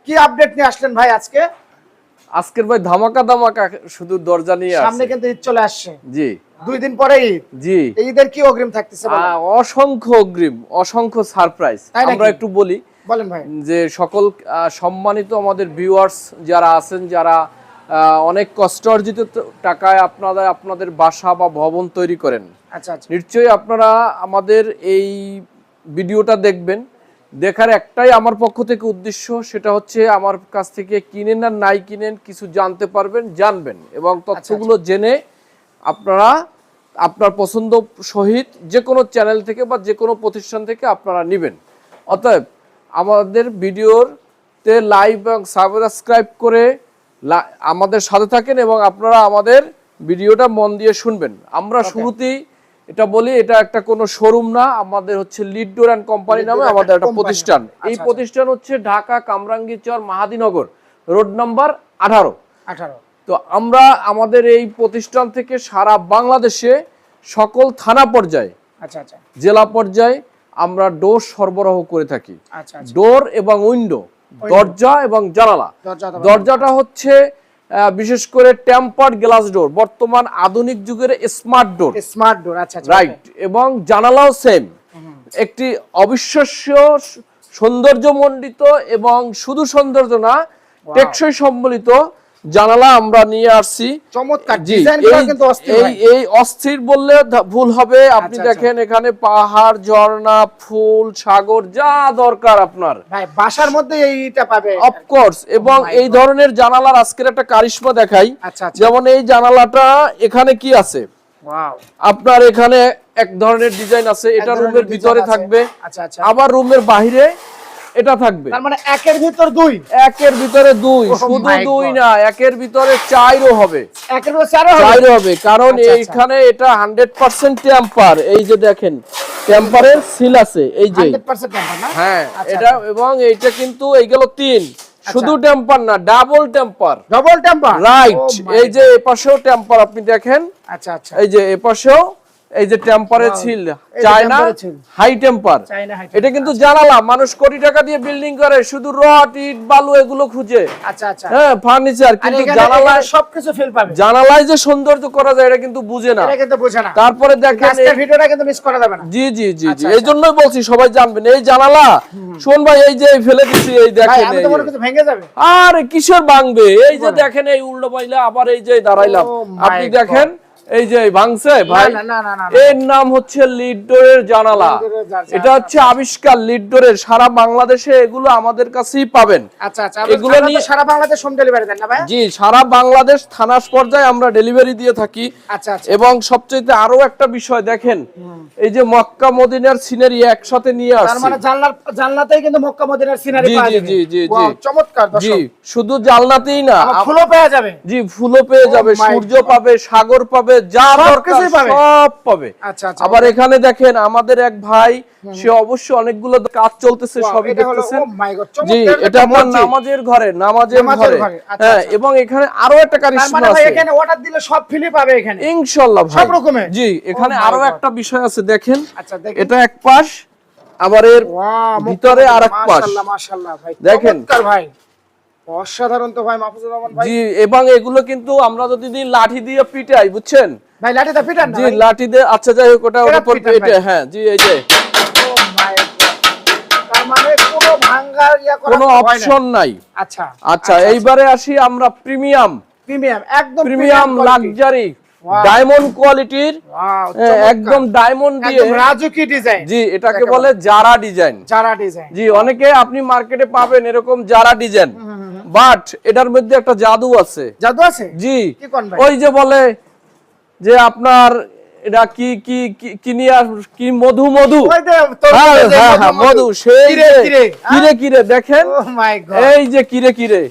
কি আপডেট নিয়ে আসলেন ভাই আজকে? আজকের ভাই ধামাকা ধামাকা শুধু দরজা নিয়ে আসছে। সামনে কিন্তু ঈদ চলে আসছে। জি 2 দিন পরে ঈদ। জি ঈদের কি অগ্রিম থাকতেছে বলেন? অসংখ্য অগ্রিম, অসংখ্য সারপ্রাইজ। আমরা একটু বলি বলেন ভাই যে সকল সম্মানিত আমাদের ভিউয়ার্স যারা আছেন, যারা অনেক কষ্ট অর্জিত টাকায় আপনাদের বাসা বা ভবন তৈরি করেন, আচ্ছা আচ্ছা, নিশ্চয়ই আপনারা আমাদের এই ভিডিওটা দেখবেন। দেখার একটাই আমার পক্ষ থেকে উদ্দেশ্য, সেটা হচ্ছে আমার কাছ থেকে কিনেন আর নাই কিনেন কিছু জানতে পারবেন, জানবেন এবং তথ্যগুলো জেনে আপনারা আপনার পছন্দ সহিত যে কোনো চ্যানেল থেকে বা যে কোনো প্রতিষ্ঠান থেকে আপনারা নেবেন। অতএব আমাদের ভিডিওতে লাইভ এবং সাবস্ক্রাইব করে আমাদের সাথে থাকেন এবং আপনারা আমাদের ভিডিওটা মন দিয়ে শুনবেন। আমরা শুরুতেই এটা বলি, এটা একটা কোনো শোরুম না, আমাদের হচ্ছে লিড ডোর অ্যান্ড কোম্পানি নামে আমাদের একটা প্রতিষ্ঠান। এই প্রতিষ্ঠান হচ্ছে ঢাকা কামরাঙ্গীরচর মাহাদীনগর রোড নাম্বার 18। তো আমরা আমাদের এই প্রতিষ্ঠান থেকে সারা বাংলাদেশে সকল থানা পর্যায়ে, জেলা পর্যায়ে আমরা ডোর সরবরাহ করে থাকি। ডোর এবং উইন্ডো, দরজা এবং জানালা। দরজাটা হচ্ছে বিশেষ করে টেম্পার্ড গ্লাস ডোর, বর্তমান আধুনিক যুগের স্মার্ট ডোর। রাইট। এবং জানালাও সেম, একটি অবিশ্বাস্য সৌন্দর্যমণ্ডিত এবং শুধু সৌন্দর্য না, টেকসই সম্বলিত জানালা আমরা নিয়ে আসছি। চমৎকার ডিজাইনটা কিন্তু অস্থির। এই অস্থির বললে ভুল হবে। আপনি দেখেন এখানে পাহাড়, ঝর্ণা, ফুল, সাগর যা দরকার আপনার ভাই বাসার মধ্যে এইটা পাবে অফ কোর্স। এবং এই ধরনের জানালার আজকের একটা কারিশমা দেখাই। যেমন এই জানালাটা এখানে কি আছে, আপনার এখানে এক ধরনের ডিজাইন আছে, এটা রুমের ভিতরে থাকবে, আবার রুমের বাইরে এটা থাকবে। তার মানে একের ভিতর দুই, একের ভিতরে দুই, শুধু দুই না, একের ভিতরে চারও হবে। একের ভিতরে চারও হবে, কারণ এইখানে এটা 100% টেম্পার। এই যে দেখেন টেম্পারের সিল আছে, এই যে 100% টেম্পার না? হ্যাঁ এটা। এবং এইটা কিন্তু এই গেল 3, শুধু টেম্পার না, double temper. Double temper, right. এই যে এপাশেও টেম্পার আপনি দেখেন। আচ্ছা আচ্ছা, এই যে এপাশেও এই যে টেম্পারের ছিল, চায়না হাই টেম্পার। এটা কিন্তু জানালা, মানুষ কোটি টাকা দিয়ে বিল্ডিং করে শুধু রড, ইট, বালু এগুলো খুঁজে। আচ্ছা আচ্ছা, হ্যাঁ ফার্নিচার, কিন্তু জানালায় সবকিছু ফিল পাবে। জানালায় যে সৌন্দর্য করা যায় এটা কিন্তু বুঝে না, এটা কিন্তু বুঝে না। তারপরে দেখেন আজকের ভিডিওটা কিন্তু মিস করা যাবে না। জি জি জি জি, এইজন্যই বলছি সবাই জানবেন এই জানালা। শোন ভাই, এই যে ফেলে দিছি, এই দেখেন আমি তো মনে করছি ভেঙে যাবে। আরে কিসের ভাঙবে, এই যে দেখেন এই উল্টো পাইলে আবার এই যে দাঁড়াইলাম, আপনি দেখেন এই যে ভাঙছে ভাই। এর নাম হচ্ছে লিড ডোরের জানালা। এটা হচ্ছে আবিষ্কার লিড ডোরের। সারা বাংলাদেশে এগুলো আমাদের কাছেই পাবেন। আচ্ছা আচ্ছা, এগুলো নিয়ে সারা বাংলাদেশ হোম ডেলিভারি দেন না ভাই? জি, সারা বাংলাদেশ থানা পর্যায়ে আমরা ডেলিভারি দিয়ে থাকি। আচ্ছা আচ্ছা। এবং সবচেয়ে আরো একটা বিষয় দেখেন, এই যে মক্কা মদিনার সিনারি একসাথে নিয়ে আসছে। তার মানে জানলাতেই কিন্তু মক্কা মদিনার সিনারি পাওয়া যাবে। জি জি জি, চমৎকার দর্শক। জি, শুধু জানলাতেই না, ফুলও পেয়ে যাবে। জি, ফুলও পেয়ে যাবে, সূর্য পাবে, সাগর পাবে, যা দরকার সব পাবে। আবার এখানে দেখেন আমাদের এক ভাই, সে অবশ্য অনেকগুলো কাজ চলতেছে, সবই দেখতেছেন। জি, এটা আপনার নামাজের ঘরে, হ্যাঁ। এবং এখানে আরো একটা কারিশমা আছে, এখানে অর্ডার দিলে সব ফ্রি পাবে এখানে ইনশাআল্লাহ ভাই, সব রকমের। জি, এখানে আরো একটা বিষয় আছে দেখেন। এটা এক পাশ, আবার এর ভিতরে আরেক পাশ। মাশাআল্লাহ ভাই, দেখেন ভাই অসাধারণ তো ভাই মাহফুজুর রহমান ভাই। জি, এবং এগুলো কিন্তু আমরা যদি লাঠি দিয়ে পিটাই, বুঝছেন? ভাই লাঠিটা পিটান না? জি, লাঠি দিয়ে। আচ্ছা যাই হোক, ওটা উপর পিটে। হ্যাঁ জি, এই যে তার মানে কোনো ভাঙার কোনো অপশন নাই। আচ্ছা আচ্ছা, এইবারে আসি আমরা প্রিমিয়াম, একদম প্রিমিয়াম লাক্সারি ডায়মন্ড কোয়ালিটির, একদম ডায়মন্ড দিয়ে রাজুকি ডিজাইন। জি, এটাকে বলে জারা ডিজাইন। জি, অনেকে আপনি মার্কেটে পাবেন এরকম জারা ডিজাইন, বাট এটার মধ্যে একটা জাদু আছে। জি, ওই যে বলে যে আপনার এটা কি কি কি নিয়ে কি মধু, মধু, মধু, সেই কিরে কিরে দেখেন, এই যে কিরে কিরে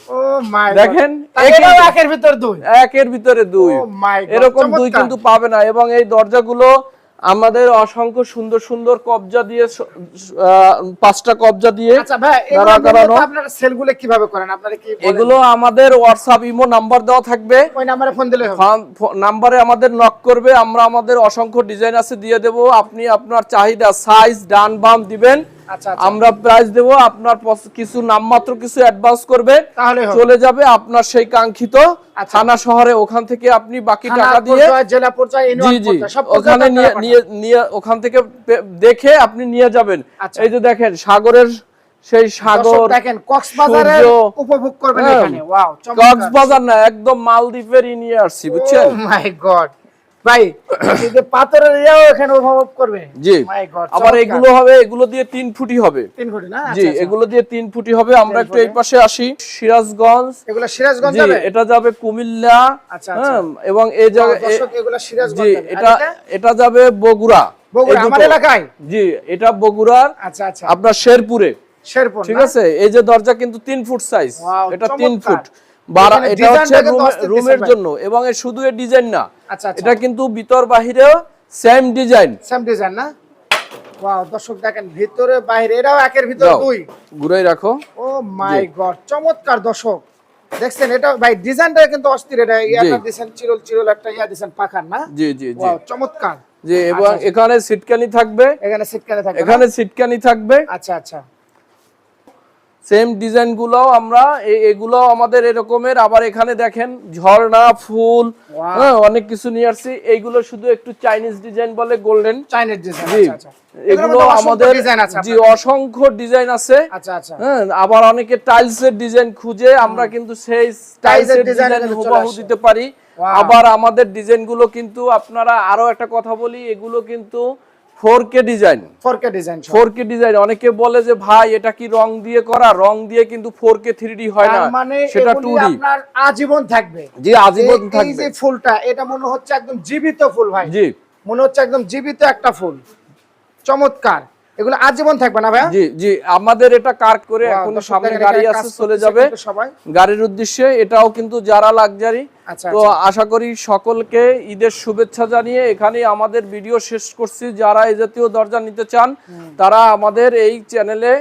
দেখেন, একের ভিতরে দুই, এরকম দুই কিন্তু পাবে না। এবং এই দরজাগুলো আমাদের অসংখ্য সুন্দর সুন্দর কবজা দিয়ে, 5টা কবজা দিয়ে আপনারা সেলগুলো কিভাবে করেন? আপনারা কি এগুলো আমাদের হোয়াটসঅ্যাপ, ইমো নাম্বার দেওয়া থাকবে, ওই নম্বরে ফোন দিলে হবে। নাম্বারে আমাদের নক করবে, আমরা আমাদের অসংখ্য ডিজাইন আছে দিয়ে দেব। আপনি আপনার চাহিদা সাইজ ডান বাম দিবেন, আচ্ছা, আমরা প্রাইস দেব, আপনার কিছু নামমাত্র কিছু অ্যাডভান্স করবে, তাহলে হবে। চলে যাবে আপনার সেই কাঙ্ক্ষিত থানা শহরে, ওখান থেকে আপনি বাকি টাকা দিয়ে জেলা পর্যায়ে জি ইউনিয়ন জি পর্যায়ে সব ওখানে নিয়ে ওখান থেকে দেখে আপনি নিয়ে যাবেন। এই যে দেখেন সাগরের সেই সাগর, দেখেন কক্সবাজারের উপভোগ করবেন এখানে। ওয়াও, কক্সবাজার না, একদম মালদ্বীপের নিয়ে আসছি, বুঝছেন? ও মাই গড ভাই, এই যে পাথরের এরিয়াও এখানে উপভোগ করবে। জি, মাই গড। আবার এগুলো হবে, এগুলো দিয়ে 3 ফুটি হবে। 3 ফুটি না? জি, এগুলো দিয়ে 3 ফুটি হবে। আমরা একটু এই পাশে আসি, সিরাজগঞ্জ। এগুলো সিরাজগঞ্জ জি, যাবে? এটা যাবে কুমিল্লা। আচ্ছা, এবং এই জায়গায় দর্শক এগুলো সিরাজগঞ্জ জি, যাবে। এটা যাবে বগুড়া। বগুড়া আমার এলাকায়? জি, এটা বগুড়ার আচ্ছা আচ্ছা, আপনার শেরপুরে। শেরপুর, ঠিক আছে। এই যে দরজা কিন্তু 3 ফুট সাইজ, এটা 3 ফুট। এটা হচ্ছে রুমের জন্য, এবং শুধু এর ডিজাইন না, এটা কিন্তু ভিতর বাহিরেও সেম ডিজাইন না? ওয়াও, দর্শক দেখেন ভিতরে বাইরে এরাও একের ভিতর দুই। ঘুরাই রাখো। ও মাই গড, চমৎকার দর্শক দেখছেন। এটা ভাই ডিজাইনটা কিন্তু অস্থির। এটা ইয়াটা দিবেন চিরল একটা ইয়া দিবেন পাখার না? জি জি জি, ওয়াও চমৎকার। জি, এবং এখানে সিটকানি থাকবে, এখানে সিটকানি থাকবে। আচ্ছা আচ্ছা, সেম ডিজাইন গুলো আমরা এগুলো আমাদের এরকমের। আবার এখানে দেখেন ঝর্ণা ফুল, অনেক কিছু নিয়ে আসছি। এইগুলো শুধু একটু চাইনিজ ডিজাইন বলে, গোল্ডেন চাইনিজ ডিজাইন। আচ্ছা আচ্ছা, এগুলো আমাদের জি অসংখ্য ডিজাইন আছে। আচ্ছা আচ্ছা, আবার অনেকে টাইলস এর ডিজাইন খুঁজে, আমরা কিন্তু সেই টাইলস এর ডিজাইন হুবহু দিতে পারি। আবার আমাদের ডিজাইন গুলো কিন্তু আপনারা, আরো একটা কথা বলি, এগুলো কিন্তু 4K ডিজাইন। 4K design. অনেকে বলে যে ভাই এটা কি রং দিয়ে করা? রং দিয়ে কিন্তু 4K 3D হয় না, সেটা 2D। আপনার আজীবন থাকবে। জি, আজীবন থাকবে। এই যে ফুলটা, এটা মনে হচ্ছে একদম জীবিত ফুল ভাই। জি, মনে হচ্ছে একদম জীবিত একটা ফুল। চমৎকার। এগুলো আজীবন থাকবে না ভাই? জি জি, আমাদের এটা কাট করে এখন সামনে গাড়ি আছে, চলে যাবে গাড়ির উদ্দেশ্যে। এটাও কিন্তু যারা লাক্সারি। তো আশা করি সকলকে ঈদের শুভেচ্ছা জানিয়ে এখানেই আমাদের ভিডিও শেষ করছি। যারা এই জাতীয় দরজা নিতে চান তারা আমাদের এই চ্যানেলে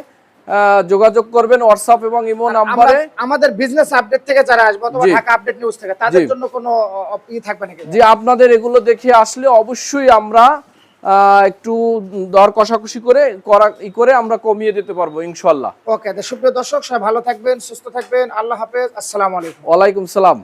যোগাযোগ করবেন, হোয়াটসঅ্যাপ এবং ইমো নম্বরে। আমাদের বিজনেস আপডেট থেকে যারা আসবে অথবা ঢাকা আপডেট নিউজ থেকে, তাদের জন্য কোনো ই থাকবে নাকি? জি, আপনাদের এগুলো দেখে আসলে অবশ্যই আমরা একটু দর কষাকষি করে আমরা কমিয়ে দিতে পারবো ইনশাআল্লাহ। ওকে, সুপ্রিয় দর্শক সবাই ভালো থাকবেন, সুস্থ থাকবেন। আল্লাহ হাফেজ, আসসালামু আলাইকুম। ওয়ালাইকুম সালাম।